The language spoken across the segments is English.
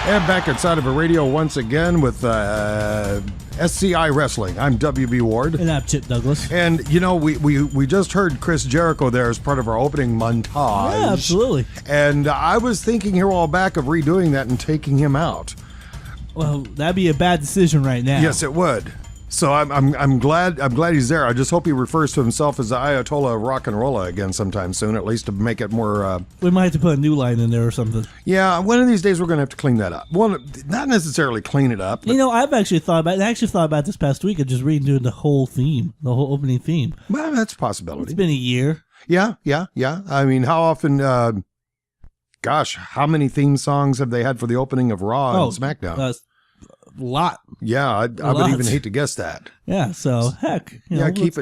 And back inside of a radio once again with SCI Wrestling. I'm WB Ward. And I'm Chip Douglas. And, you know, we just heard Chris Jericho there as part of our opening montage. Yeah, absolutely. And I was thinking here a while back of redoing that and taking him out. Well, that'd be a bad decision right now. Yes, it would. So I'm glad he's there. I just hope he refers to himself as the Ayatollah of rock and rolla again sometime soon, at least to make it more. We might have to put a new line in there or something. Yeah, one of these days we're going to have to clean that up. Well, not necessarily clean it up. You know, I've actually thought about this past week of just redoing the whole theme, the whole opening theme. Well, that's a possibility. It's been a year. Yeah. I mean, how often? Gosh, how many theme songs have they had for the opening of Raw and SmackDown? A lot. Yeah, I would even hate to guess that. Yeah, so heck. Keep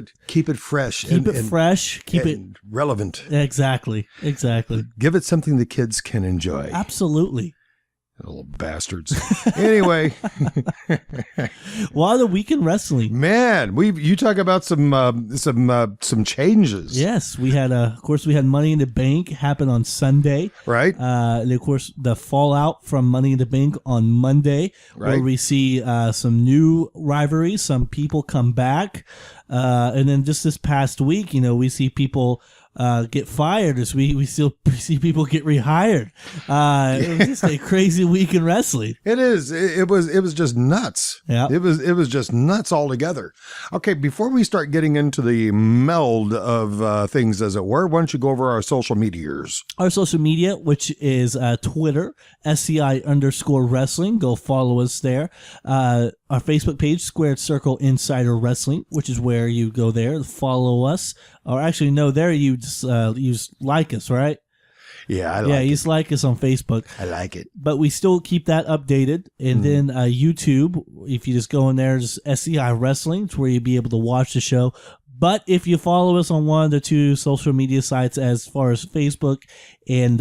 it fresh. Keep it fresh. Keep it relevant. Exactly. Give it something the kids can enjoy. Absolutely. Little bastards. Anyway. Well, the week in wrestling. Man, you talk about some changes. Yes, we had of course we had Money in the Bank happen on Sunday. Right. And of course the fallout from Money in the Bank on Monday, where we see some new rivalries, some people come back, and then just this past week, we see people get fired as we still see people get rehired. It was just a crazy week in wrestling. It is. It was just nuts. Yeah. It was just nuts altogether. Okay, before we start getting into the meld of things, as it were, why don't you go over our social meteors? Our social media, which is Twitter, SCI_wrestling. Go follow us there. Our Facebook page, Squared Circle Insider Wrestling, which is where you go there to follow us. Or actually, no, there you just like us, right? Yeah, you just like us on Facebook. I like it. But we still keep that updated. And then YouTube, if you just go in there, just SCI Wrestling, it's where you'll be able to watch the show. But if you follow us on one of the two social media sites as far as Facebook and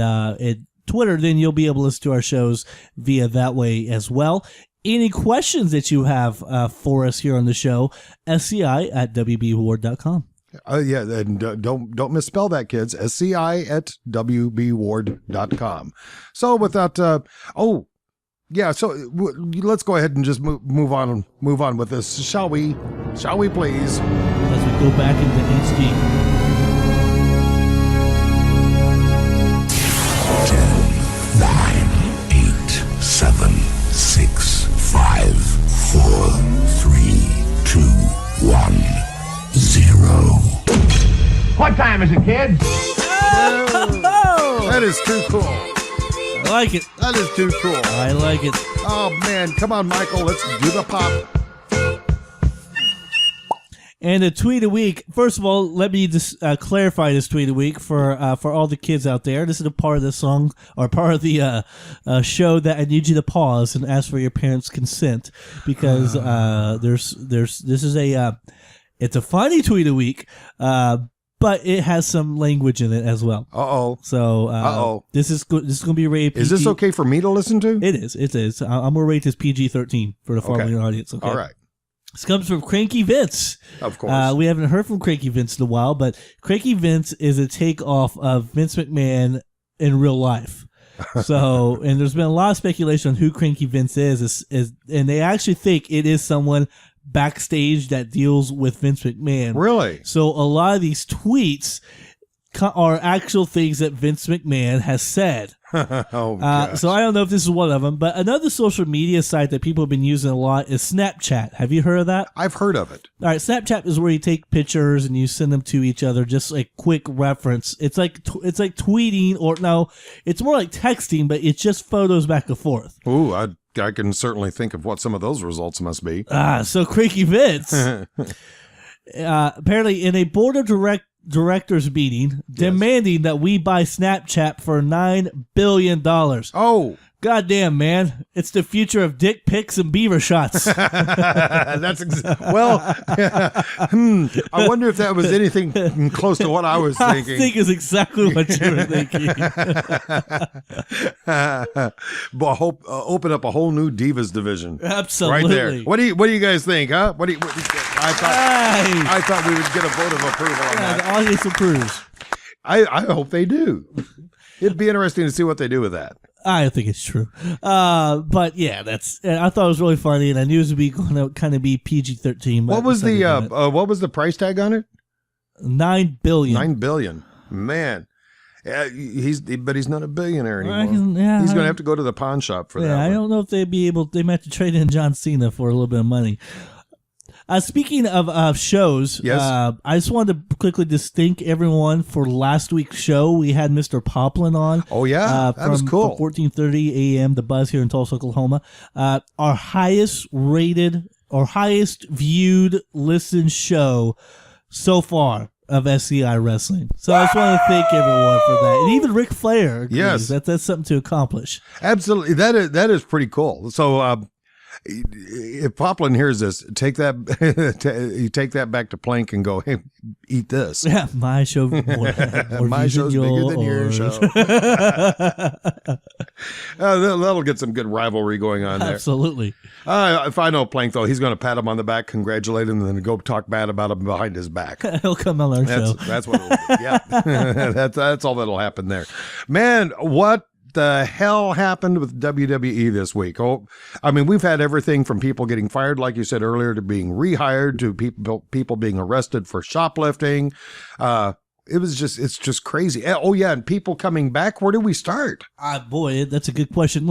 Twitter, then you'll be able to listen to our shows via that way as well. Any questions that you have for us here on the show, SCI@WBWard.com. Yeah, and don't misspell that, kids. SCI@WBWard.com. So without, so let's go ahead and just move on with this, shall we? Shall we please? As we go back into HD. 10, 9, 8, 7, 6, 5, 4, 3, 2, 1, 0. What time is it, kids? Oh, that is too cool. I like it. That is too cool. I like it. Oh, man. Come on, Michael. Let's do the pop. And a tweet a week. First of all, let me just clarify this tweet a week for all the kids out there. This is a part of the song or part of the show that I need you to pause and ask for your parents' consent, because it's a funny tweet a week, but it has some language in it as well. Uh-oh. So this is going to be rated PG. Is this okay for me to listen to? It is. I'm going to rate this PG-13 for the following audience. Okay. All right. This comes from Cranky Vince. Of course. We haven't heard from Cranky Vince in a while, but Cranky Vince is a takeoff of Vince McMahon in real life. So, and there's been a lot of speculation on who Cranky Vince is, and they actually think it is someone backstage that deals with Vince McMahon. Really? So a lot of these tweets are actual things that Vince McMahon has said. So I don't know if this is one of them, but another social media site that people have been using a lot is Snapchat. Have you heard of that? I've heard of it. All right, Snapchat is where you take pictures and you send them to each other, just like quick reference. It's like tweeting, or no, it's more like texting, but it's just photos back and forth. Ooh, I can certainly think of what some of those results must be. So Cranky Vince, apparently in a board of directors meeting, demanding that we buy Snapchat for $9 billion. Oh. Goddamn, man. It's the future of dick pics and beaver shots. That's well, I wonder if that was anything close to what I was thinking. I think it's exactly what you were thinking. Open up a whole new Divas division. Absolutely. Right there. What do you guys think, huh? I thought we would get a vote of approval on that. The audience approves. I hope they do. It'd be interesting to see what they do with that. I think it's true. But yeah, I thought it was really funny, and I knew it would be going to kind of be PG-13. What was the price tag on it? $9 billion. $9 billion. Man. But he's not a billionaire anymore. He's going to have to go to the pawn shop for that. I don't know if they'd be able. They might have to trade in John Cena for a little bit of money. Speaking of shows, yes. I just wanted to quickly just thank everyone for last week's show. We had Mr. Poplin on. Oh yeah, that was cool. From 14:30 a.m. The Buzz here in Tulsa, Oklahoma. Our highest rated or highest viewed listened show so far of SCI Wrestling. So I just want to thank everyone for that. And even Ric Flair agrees. Yes. That's something to accomplish. Absolutely. That is pretty cool. So if Poplin hears this, take that back to Plank and go, hey, eat this. Yeah, my show more my show's bigger than your show. That'll get some good rivalry going on there. Absolutely. If I know Plank, though, he's going to pat him on the back, congratulate him, and then go talk bad about him behind his back. He'll come on our show. That's what it'll be. Yeah. that's all that'll happen there. Man, what the hell happened with WWE this week? Oh, I mean, we've had everything from people getting fired, like you said earlier, to being rehired, to people being arrested for shoplifting. It's just crazy. Oh yeah, and people coming back. Where do we start? Boy, that's a good question.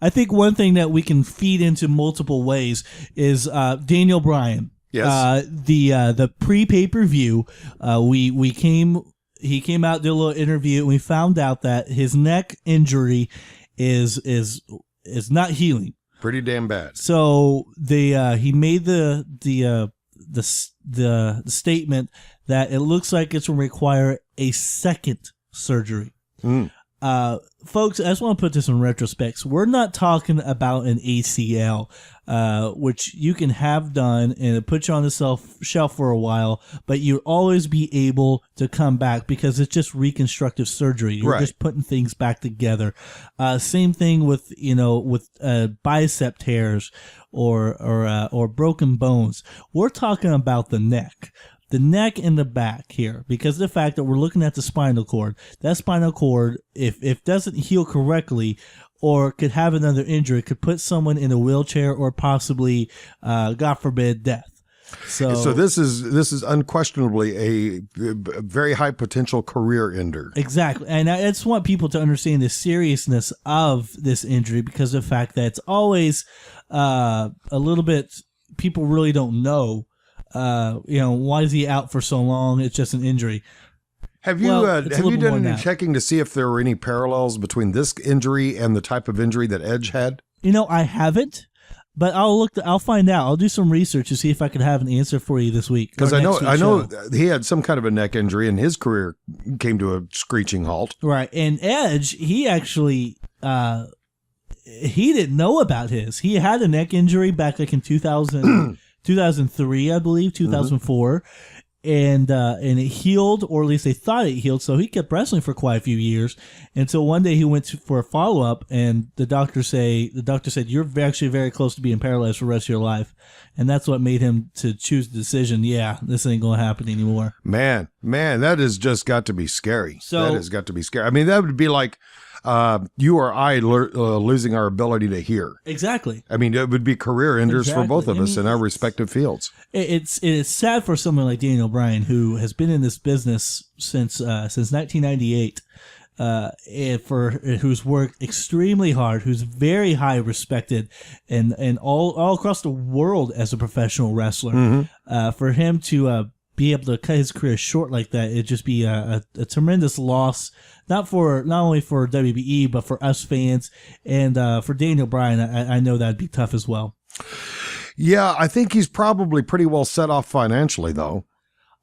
I think one thing that we can feed into multiple ways is Daniel Bryan. Yes. The pre-pay-per-view, he came out, did a little interview, and we found out that his neck injury is not healing. Pretty damn bad. So he made the statement that it looks like it's going to require a second surgery. Folks, I just want to put this in retrospect. We're not talking about an ACL, which you can have done and it puts you on the shelf for a while, but you'll always be able to come back because it's just reconstructive surgery. You're just putting things back together. Same thing with bicep tears or broken bones. We're talking about the neck. The neck and the back here, because of the fact that we're looking at the spinal cord. That spinal cord, if doesn't heal correctly or could have another injury, could put someone in a wheelchair or possibly, God forbid, death. So this is unquestionably a very high potential career ender. Exactly. And I just want people to understand the seriousness of this injury because of the fact that it's always a little bit, people really don't know. Why is he out for so long? It's just an injury. Have you done any checking to see if there were any parallels between this injury and the type of injury that Edge had? I haven't, but I'll find out. I'll do some research to see if I could have an answer for you this week. Because I know he had some kind of a neck injury and his career came to a screeching halt. Right. And Edge, he actually, he didn't know about his. He had a neck injury back like in 2003, I believe, 2004, and it healed, or at least they thought it healed. So he kept wrestling for quite a few years until one day he went for a follow up, and the doctor said, "You're actually very close to being paralyzed for the rest of your life," and that's what made him to choose the decision. Yeah, this ain't gonna happen anymore. Man, that has just got to be scary. That has got to be scary. I mean, that would be like you or I losing our ability to hear. Exactly. I mean, it would be career enders for both of us in our respective fields. It's sad for someone like Daniel Bryan, who has been in this business since 1998, and who's worked extremely hard, who's very high respected, and all across the world as a professional wrestler. For him to be able to cut his career short like that, it'd just be a tremendous loss. Not only for WBE, but for us fans, and for Daniel Bryan, I know that'd be tough as well. Yeah, I think he's probably pretty well set off financially, though.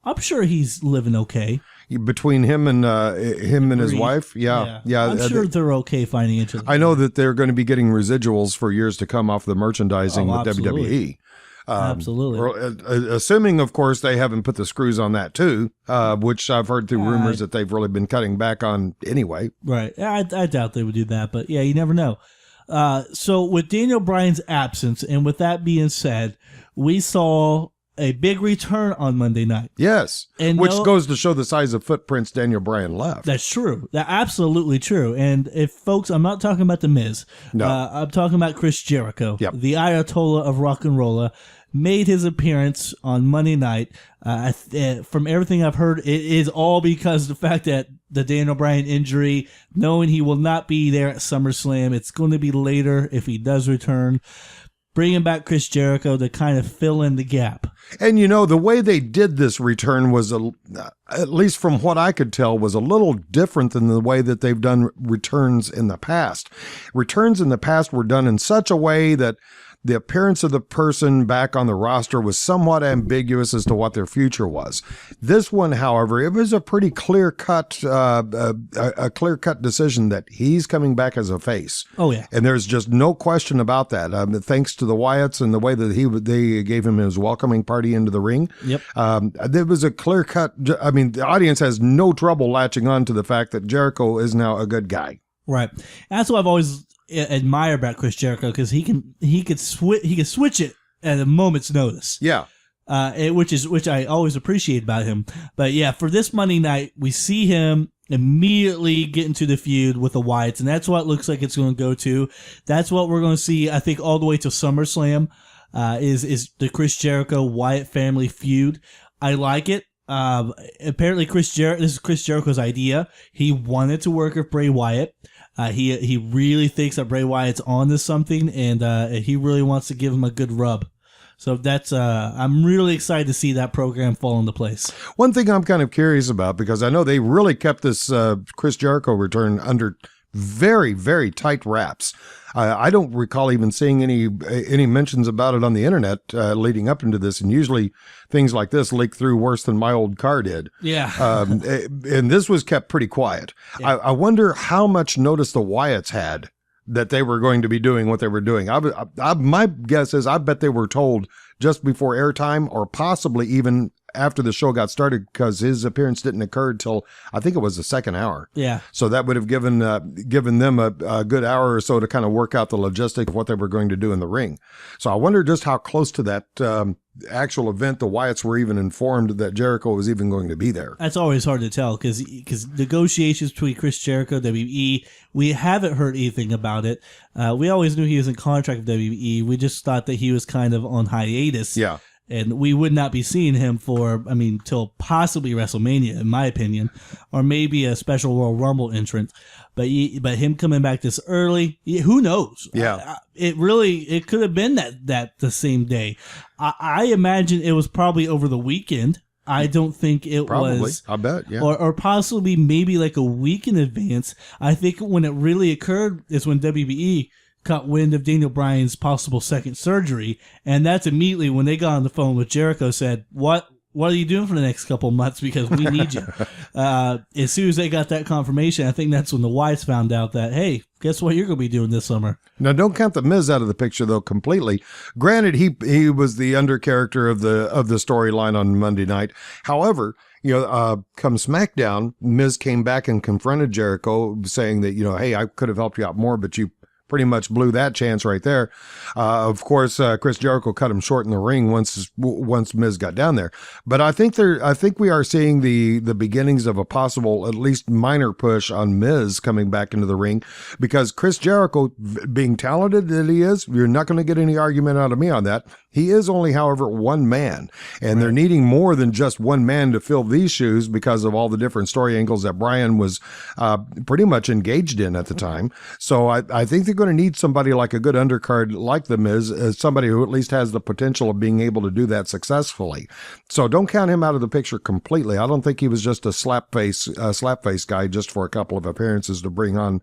I'm sure he's living okay. Between him and his wife, yeah. I'm sure they're okay financially. I know that they're going to be getting residuals for years to come off the merchandising with WWE. Absolutely. Assuming, of course, they haven't put the screws on that too, which I've heard through rumors that they've really been cutting back on anyway. Right. I doubt they would do that, but yeah, you never know. So with Daniel Bryan's absence, and with that being said, we saw a big return on Monday night. Yes, And which goes to show the size of footprints Daniel Bryan left. That's true. That's absolutely true. And if folks, I'm not talking about The Miz. No. I'm talking about Chris Jericho, Yep. the Ayatollah of rock and roller, made his appearance on Monday night. From everything I've heard, it is all because of the fact that the Daniel Bryan injury, knowing he will not be there at SummerSlam, it's going to be later if he does return. Bringing back Chris Jericho to kind of fill in the gap. And, the way they did this return was, at least from what I could tell, was a little different than the way that they've done returns in the past. Returns in the past were done in such a way that the appearance of the person back on the roster was somewhat ambiguous as to what their future was. This one, however, it was a pretty clear-cut, a clear-cut decision that he's coming back as a face. Oh, yeah. And there's just no question about that. Thanks to the Wyatts and the way that they gave him his welcoming party into the ring. Yep. There was a clear-cut, I mean, the audience has no trouble latching on to the fact that Jericho is now a good guy. Right. That's what I've always admire about Chris Jericho, because he could switch it at a moment's notice. Yeah. Which I always appreciate about him. But yeah, for this Monday night, we see him immediately get into the feud with the Wyatts, and that's what it looks like it's going to go to. That's what we're going to see, I think, all the way to SummerSlam, is the Chris Jericho Wyatt family feud. I like it. Apparently this is Chris Jericho's idea. He wanted to work with Bray Wyatt. He really thinks that Bray Wyatt's on to something, and he really wants to give him a good rub. So that's I'm really excited to see that program fall into place. One thing I'm kind of curious about, because I know they really kept this Chris Jericho return under very, very tight wraps. I don't recall even seeing any mentions about it on the internet leading up into this, and usually things like this leak through worse than my old car did. Yeah. And this was kept pretty quiet. Yeah. I wonder how much notice the Wyatts had that they were going to be doing what they were doing. My guess is I bet they were told just before airtime, or possibly even after the show got started, because his appearance didn't occur until I think it was the second hour. Yeah. So that would have given them a good hour or so to kind of work out the logistics of what they were going to do in the ring. So I wonder just how close to that actual event the Wyatts were even informed that Jericho was even going to be there. That's always hard to tell, because negotiations between Chris Jericho, WWE, we haven't heard anything about it. We always knew he was in contract with WWE. We just thought that he was kind of on hiatus. Yeah. And we would not be seeing him till possibly WrestleMania, in my opinion, or maybe a special Royal Rumble entrant. But him coming back this early, who knows? Yeah. It could have been that the same day. I imagine it was probably over the weekend. I don't think it was. I bet, yeah. Or possibly maybe like a week in advance. I think when it really occurred is when WWE caught wind of Daniel Bryan's possible second surgery, and that's immediately when they got on the phone with Jericho, said, what are you doing for the next couple of months, because we need you. As soon as they got that confirmation, I think that's when the Wyatts found out that, hey, guess what you're going to be doing this summer. Now, don't count the Miz out of the picture, though, completely. Granted, he was the under character of the storyline on Monday night. However, come SmackDown, Miz came back and confronted Jericho, saying that, hey, I could have helped you out more, but you pretty much blew that chance right there. Of course, Chris Jericho cut him short in the ring once Miz got down there. But I think we are seeing the beginnings of a possible, at least minor push on Miz coming back into the ring, because Chris Jericho, being talented that he is, you're not going to get any argument out of me on that. He is only, however, one man, and they're needing more than just one man to fill these shoes because of all the different story angles that Bryan was pretty much engaged in at the time. So I think they're going to need somebody like a good undercard like The Miz, somebody who at least has the potential of being able to do that successfully. So don't count him out of the picture completely. I don't think he was just a slap face guy just for a couple of appearances to bring on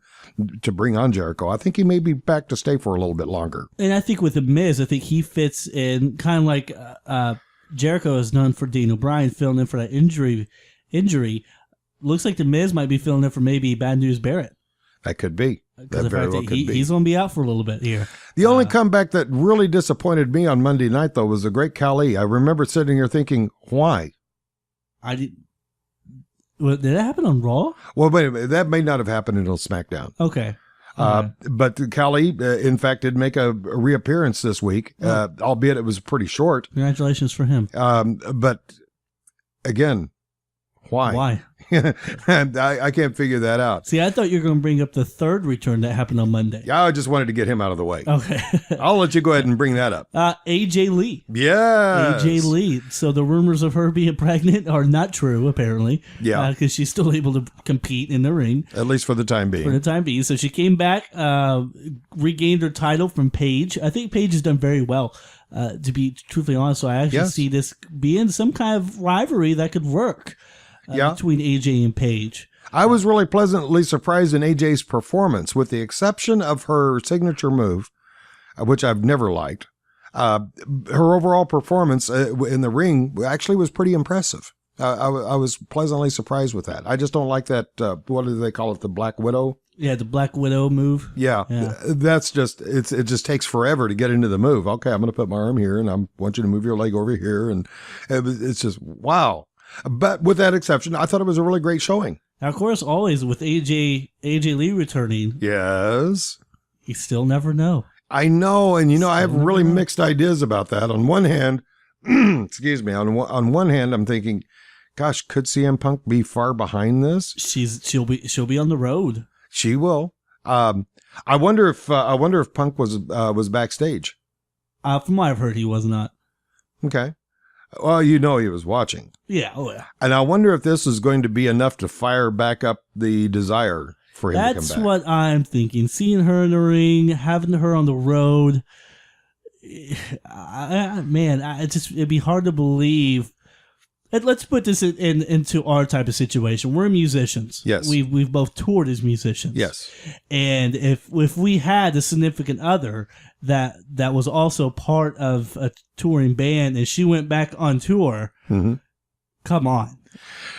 Jericho. I think he may be back to stay for a little bit longer. And I think with The Miz, I think he fits in kind of like Jericho has done for Daniel Bryan, filling in for that injury. Looks like The Miz might be filling in for maybe Bad News Barrett. That could be. That very well could be. He's going to be out for a little bit here. The only comeback that really disappointed me on Monday night, though, was the Great Khali. I remember sitting here thinking, why? Did that happen on Raw? Well, wait a minute. That may not have happened until SmackDown. Okay. But Kelly, in fact, did make a reappearance this week, albeit it was pretty short. Congratulations for him. But again, why? Why? And I can't figure that out. See, I thought you were going to bring up the third return that happened on Monday. Yeah, I just wanted to get him out of the way. Okay. I'll let you go ahead and bring that up. AJ Lee. Yeah. AJ Lee. So the rumors of her being pregnant are not true, apparently. Yeah. Because she's still able to compete in the ring. At least for the time being. For the time being. So she came back, regained her title from Paige. I think Paige has done very well, to be truthfully honest. So I actually see this being some kind of rivalry that could work. Between AJ and Paige. I was really pleasantly surprised in AJ's performance, with the exception of her signature move, which I've never liked. Her overall performance in the ring actually was pretty impressive. I was pleasantly surprised with that. I just don't like that, what do they call it, the Black Widow? Yeah, the Black Widow move. Yeah. That's just, it just takes forever to get into the move. Okay, I'm going to put my arm here, and I want you to move your leg over here. And it's just, wow. But with that exception, I thought it was a really great showing. Now, of course, always with AJ Lee returning. Yes. You still never know. I know. And, I have really mixed ideas about that. On one hand, excuse me, on one hand, I'm thinking, gosh, could CM Punk be far behind this? She'll be on the road. She will. I wonder if Punk was backstage. From what I've heard, he was not. Okay. Well, he was watching. Yeah, oh yeah. And I wonder if this is going to be enough to fire back up the desire for him to come back. That's what I'm thinking. Seeing her in the ring, having her on the road, it'd be hard to believe. And let's put this into our type of situation. We're musicians. Yes. We've both toured as musicians. Yes. And if we had a significant other that was also part of a touring band and she went back on tour, come on.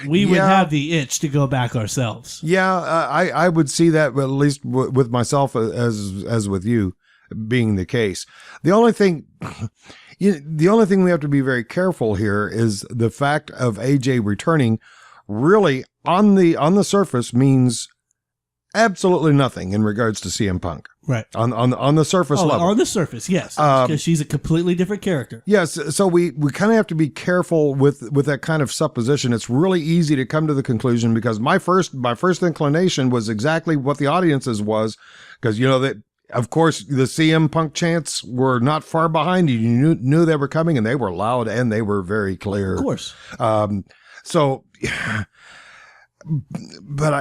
We would have the itch to go back ourselves. Yeah, I would see that, at least with myself as with you being the case. The only thing we have to be very careful here is the fact of AJ returning really on the surface means absolutely nothing in regards to CM Punk. Right. On the surface level. On the surface, yes. Because she's a completely different character. Yes. So we kind of have to be careful with that kind of supposition. It's really easy to come to the conclusion because my first inclination was exactly what the audience's was, because that. Of course, the CM Punk chants were not far behind you. You knew they were coming, and they were loud and they were very clear. Of course. But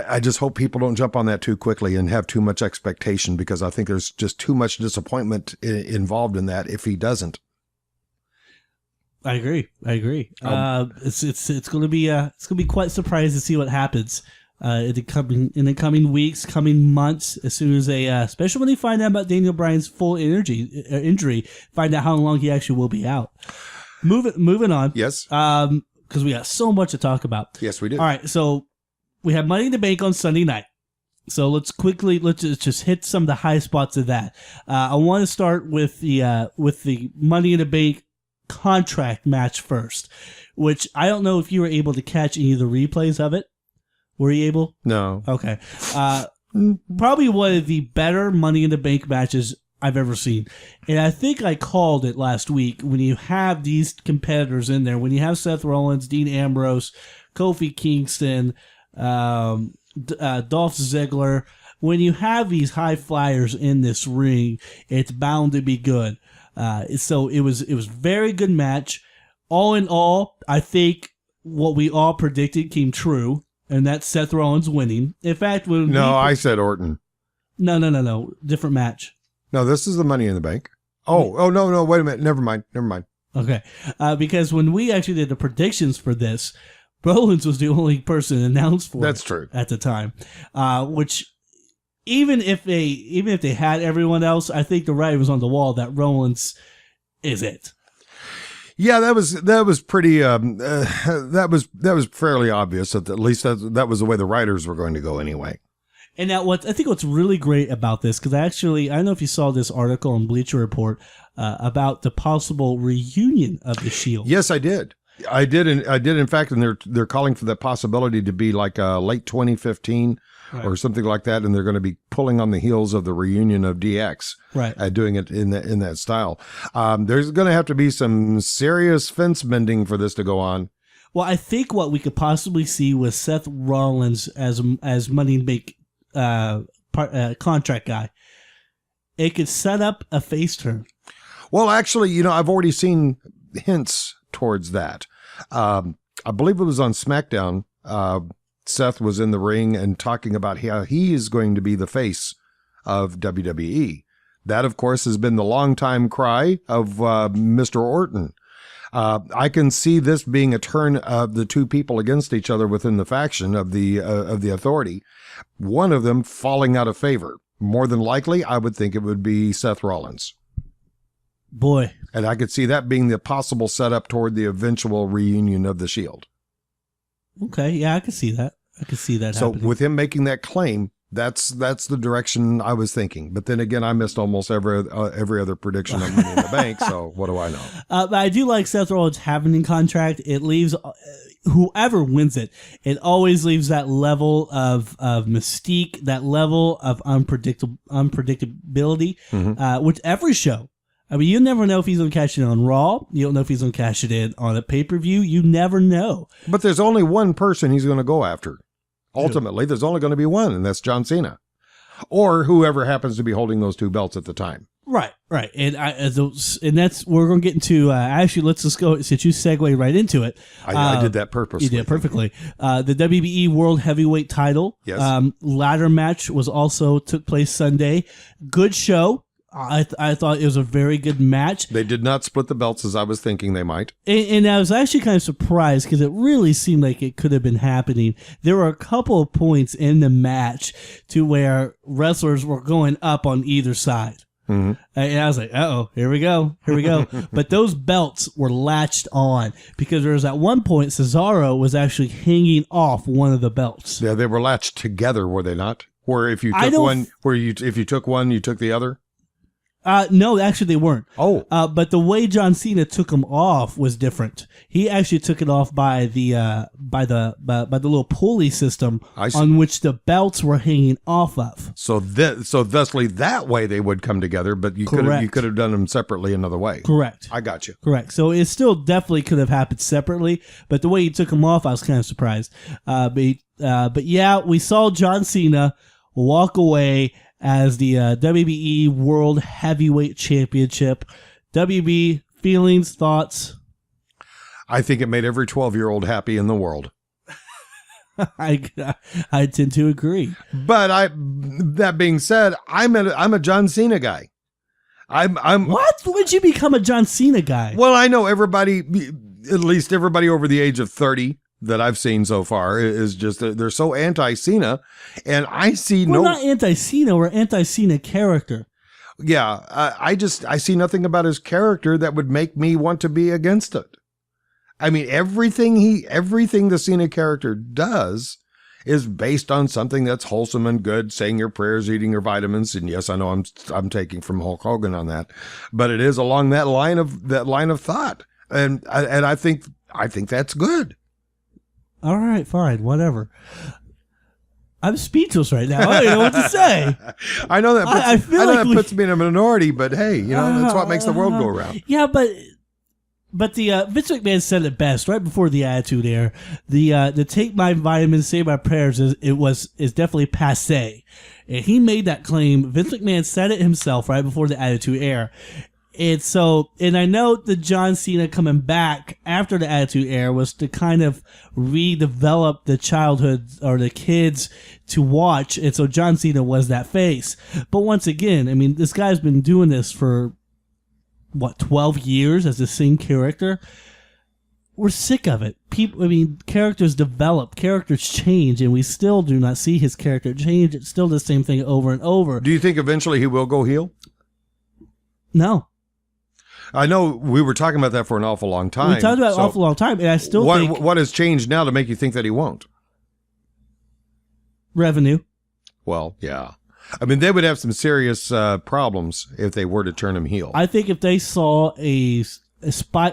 I just hope people don't jump on that too quickly and have too much expectation, because I think there's just too much disappointment involved in that if he doesn't. I agree. It's going to be quite surprised to see what happens. In the coming weeks, coming months, as soon as especially when they find out about Daniel Bryan's full injury, find out how long he actually will be out. Moving on. Yes. Because we got so much to talk about. Yes, we do. All right, so we have Money in the Bank on Sunday night. So let's just hit some of the high spots of that. I want to start with the Money in the Bank contract match first, which I don't know if you were able to catch any of the replays of it. Were you able? No. Okay. Probably one of the better Money in the Bank matches I've ever seen. And I think I called it last week when you have these competitors in there. When you have Seth Rollins, Dean Ambrose, Kofi Kingston, Dolph Ziggler. When you have these high flyers in this ring, it's bound to be good. So it was very good match. All in all, I think what we all predicted came true. And that's Seth Rollins winning. In fact, I said Orton. No. Different match. No, this is the Money in the Bank. Oh, no. Wait a minute. Never mind. Okay. Because when we actually did the predictions for this, Rollins was the only person announced for That's true. at the time. Which, even if they had everyone else, I think the writing was on the wall that Rollins is it. Yeah, that was pretty. That was fairly obvious. At least that was the way the writers were going to go anyway. And now, I think what's really great about this, because I don't know if you saw this article on Bleacher Report about the possible reunion of the Shield. Yes, I did. I did. In fact, and they're calling for that possibility to be like late 2015 or something like that, and they're going to be pulling on the heels of the reunion of DX, right? Doing it in that style. There's going to have to be some serious fence bending for this to go on. Well, I think what we could possibly see with Seth Rollins as Money Bank contract guy, it could set up a face turn. Well, actually, I've already seen hints towards that. I believe it was on SmackDown. Seth was in the ring and talking about how he is going to be the face of WWE. That, of course, has been the longtime cry of Mr. Orton. I can see this being a turn of the two people against each other within the faction of the Authority. One of them falling out of favor. More than likely, I would think it would be Seth Rollins. Boy. And I could see that being the possible setup toward the eventual reunion of the Shield. Okay, yeah, I could see that. So happening. with him making that claim, that's the direction I was thinking. But then again, I missed almost every other prediction on Money in the Bank. So what do I know? But I do like Seth Rollins having a contract. It leaves whoever wins it. It always leaves that level of mystique, that level of unpredictability, with every show. I mean, you never know if he's going to cash it in on Raw. You don't know if he's going to cash it in on a pay-per-view. You never know. But there's only one person he's going to go after. Ultimately, there's only going to be one, and that's John Cena. Or whoever happens to be holding those two belts at the time. Right. And that's, we're going to get into, actually, let's just go, since you segue right into it. I did that purposely. You did perfectly. The WBE World Heavyweight title. Yes. Ladder match took place Sunday. Good show. I thought it was a very good match. They did not split the belts as I was thinking they might. And I was actually kind of surprised because it really seemed like it could have been happening. There were a couple of points in the match to where wrestlers were going up on either side. Mm-hmm. And I was like, uh-oh, here we go. But those belts were latched on because there was at one point Cesaro was actually hanging off one of the belts. Yeah, they were latched together, were they not? Where if you took one, you took the other? No, actually they weren't. Oh. But the way John Cena took them off was different. He actually took it off by the little pulley system on which the belts were hanging off of. So thusly that way they would come together, but you could have done them separately another way. Correct. I got you. Correct. So it still definitely could have happened separately, but the way he took them off, I was kind of surprised. But yeah, we saw John Cena walk away as the WBE World Heavyweight Championship. WB, feelings, thoughts? I think it made every 12-year-old happy in the world. I tend to agree. But that being said, I'm a John Cena guy. I'm What? When'd you become a John Cena guy? Well, I know everybody, at least everybody over the age of 30 that I've seen so far is just, they're so anti-Cena, and I see we're not anti-Cena, we're anti-Cena character. Yeah, I see nothing about his character that would make me want to be against it. I mean, everything the Cena character does is based on something that's wholesome and good, saying your prayers, eating your vitamins, and yes, I know I'm taking from Hulk Hogan on that, but it is along that line of thought, and I think that's good. All right, fine, whatever. I'm speechless right now. I don't know what to say. I know that puts me in a minority, but hey, that's what makes the world go around. Yeah, but the Vince McMahon said it best right before the Attitude Era. The take my vitamins, say my prayers is definitely passé, and he made that claim. Vince McMahon said it himself right before the Attitude Era. And I know the John Cena coming back after the Attitude Era was to kind of redevelop the childhood or the kids to watch. And so John Cena was that face. But once again, I mean, this guy's been doing this for, 12 years as the same character? We're sick of it. Characters develop, characters change, and we still do not see his character change. It's still the same thing over and over. Do you think eventually he will go heel? No. I know we were talking about that for an awful long time. We talked about it an awful long time, and I still think... What has changed now to make you think that he won't? Revenue. Well, yeah. I mean, they would have some serious problems if they were to turn him heel. I think if they saw a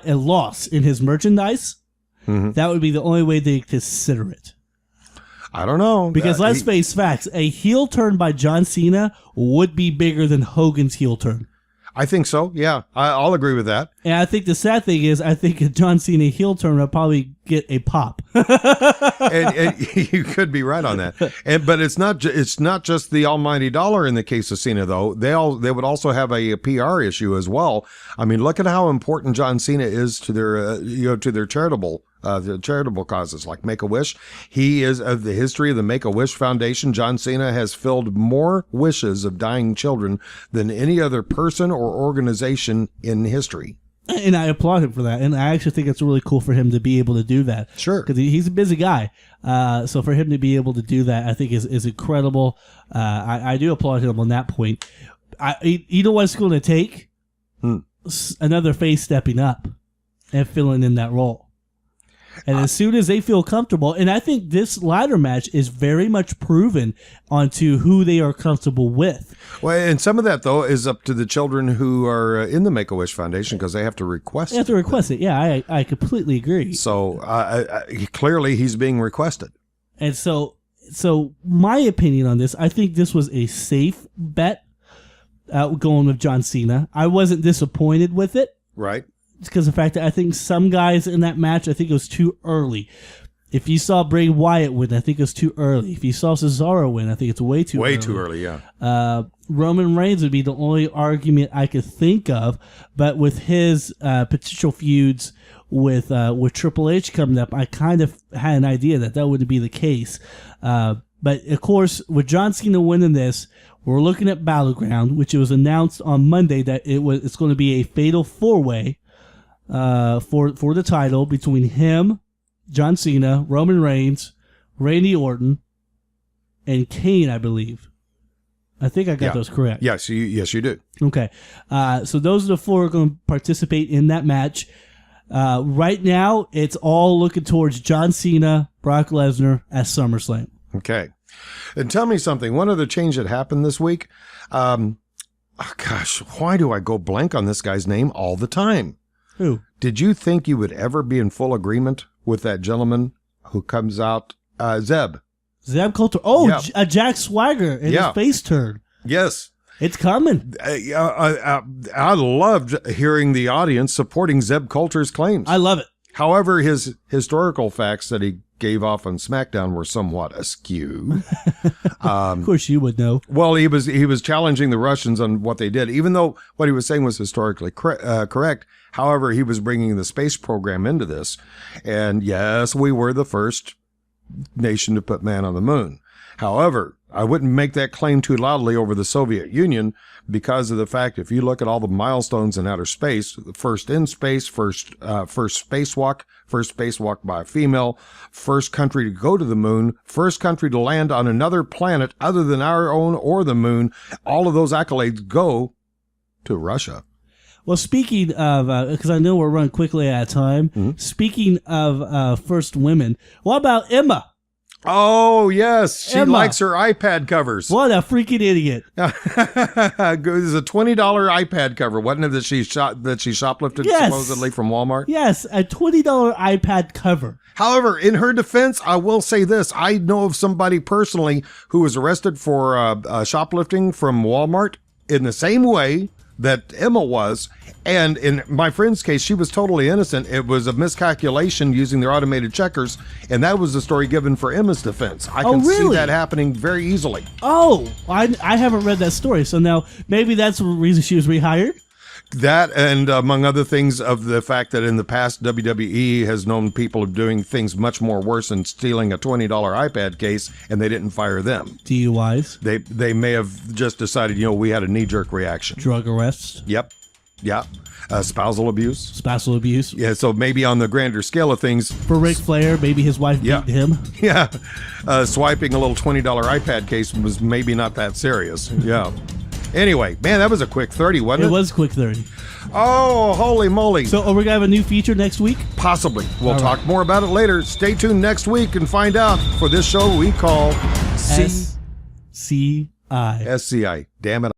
loss in his merchandise, that would be the only way they consider it. I don't know. Because let's face facts, a heel turn by John Cena would be bigger than Hogan's heel turn. I think so. Yeah, I'll agree with that. And I think the sad thing is, I think a John Cena heel turn would probably get a pop. and you could be right on that. But it's not just the almighty dollar in the case of Cena, though. They would also have a PR issue as well. I mean, look at how important John Cena is to their charitable causes like Make-A-Wish. He is of the history of the Make-A-Wish Foundation. John Cena has filled more wishes of dying children than any other person or organization in history. And I applaud him for that. And I actually think it's really cool for him to be able to do that. Sure. Because he's a busy guy. So for him to be able to do that, I think is incredible. I do applaud him on that point. You know what it's going to take? Another face stepping up and filling in that role. And as soon as they feel comfortable, and I think this ladder match is very much proven onto who they are comfortable with. Well, and some of that, though, is up to the children who are in the Make-A-Wish Foundation because they have to request it. They have to request it. Yeah, I completely agree. So clearly he's being requested. And so my opinion on this, I think this was a safe bet going with John Cena. I wasn't disappointed with it. Right. Because of the fact that I think some guys in that match, I think it was too early. If you saw Bray Wyatt win, I think it was too early. If you saw Cesaro win, I think it's way too early. Way too early, yeah. Roman Reigns would be the only argument I could think of, but with his potential feuds with Triple H coming up, I kind of had an idea that wouldn't be the case. But of course, with John Cena winning this, we're looking at Battleground, which it was announced on Monday that it's going to be a fatal 4-way. For the title between him, John Cena, Roman Reigns, Randy Orton, and Kane, I believe. I think I got those correct. Yes, you do. Okay. So those are the four who are going to participate in that match. Right now, it's all looking towards John Cena, Brock Lesnar at SummerSlam. Okay. And tell me something. One other change that happened this week. Gosh, why do I go blank on this guy's name all the time? Who? Did you think you would ever be in full agreement with that gentleman who comes out, Zeb? Zeb Coulter. Oh, yeah. Jack Swagger and his face turn. Yes. It's coming. I loved hearing the audience supporting Zeb Coulter's claims. I love it. However, his historical facts that he gave off on SmackDown were somewhat askew. Of course you would know. Well, he was challenging the Russians on what they did, even though what he was saying was historically correct. However, he was bringing the space program into this. And yes, we were the first nation to put man on the moon. However, I wouldn't make that claim too loudly over the Soviet Union because of the fact, if you look at all the milestones in outer space, first in space, first spacewalk by a female, first country to go to the moon, first country to land on another planet other than our own or the moon, all of those accolades go to Russia. Well, speaking of, because I know we're running quickly out of time, speaking of first women, what about Emma? Oh, yes. She Emma likes her iPad covers. What a freaking idiot. It was a $20 iPad cover, wasn't it, that she shoplifted supposedly from Walmart? Yes, a $20 iPad cover. However, in her defense, I will say this. I know of somebody personally who was arrested for shoplifting from Walmart in the same way that Emma was. And in my friend's case, she was totally innocent. It was a miscalculation using their automated checkers. And that was the story given for Emma's defense. I can see that happening very easily. Oh, I haven't read that story. So now maybe that's the reason she was rehired? That, and among other things, of the fact that in the past, WWE has known people doing things much more worse than stealing a $20 iPad case, and they didn't fire them. DUIs? They may have just decided, we had a knee-jerk reaction. Drug arrests? Yep. Yeah. Spousal abuse. Spousal abuse. Yeah, so maybe on the grander scale of things. For Ric Flair, maybe his wife beat him. Yeah. Swiping a little $20 iPad case was maybe not that serious. Yeah. Anyway, man, that was a quick 30, wasn't it? It was quick 30. Oh, holy moly. So are we going to have a new feature next week? Possibly. We'll talk more about it later. Stay tuned next week and find out for this show we call SCI. SCI. Damn it.